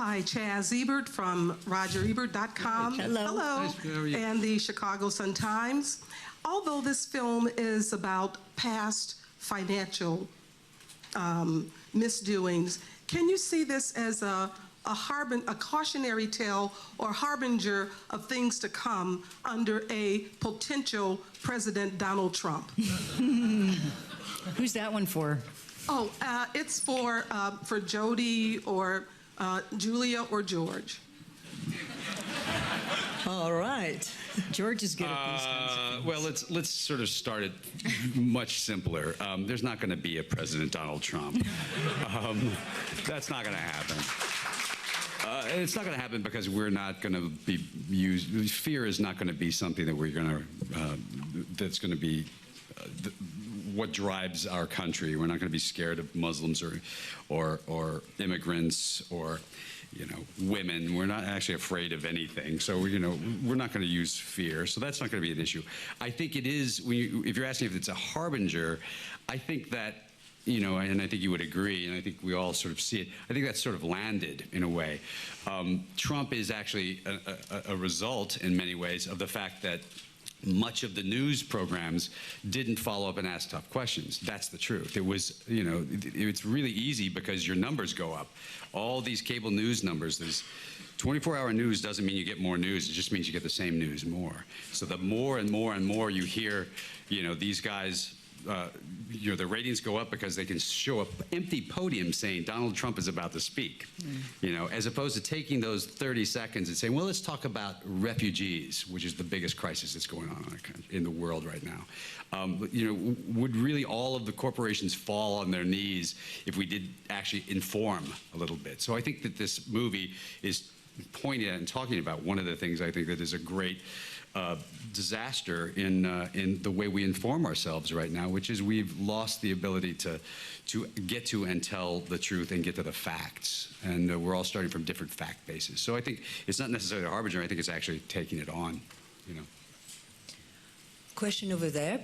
Hi, Chaz Ebert from RogerEbert.com. Hello. Nice to know you. And the Chicago Sun-Times. Although this film is about past financial misdoings, can you see this as a cautionary tale or harbinger of things to come under a potential President Donald Trump? Who's that one for? Oh, it's for Jodie or Julia or George. All right. George is good at these kinds of things. Well, let's sort of start it much simpler. There's not going to be a President Donald Trump. That's not going to happen. It's not going to happen because we're not going to be used. Fear is not going to be something that we're going to. That's going to be what drives our country. We're not going to be scared of Muslims or immigrants or women. We're not actually afraid of anything. So we're not going to use fear. So that's not going to be an issue. I think it is. If you're asking if it's a harbinger, I think that. And I think you would agree, and I think we all sort of see it. I think that's sort of landed in a way. Trump is actually a result, in many ways, of the fact that much of the news programs didn't follow up and ask tough questions. That's the truth. It was, it's really easy because your numbers go up. All these cable news numbers, there's 24-hour news doesn't mean you get more news. It just means you get the same news more. So the more and more and more you hear, these guys, the ratings go up because they can show up empty podiums saying Donald Trump is about to speak, as opposed to taking those 30 seconds and saying, well, let's talk about refugees, which is the biggest crisis that's going on in the world right now. Would really all of the corporations fall on their knees if we did actually inform a little bit? So I think that this movie is pointing at and talking about one of the things I think that is a great disaster in the way we inform ourselves right now, which is we've lost the ability to get to and tell the truth and get to the facts. And we're all starting from different fact bases. So I think it's not necessarily a harbinger. I think it's actually taking it on, Question over there.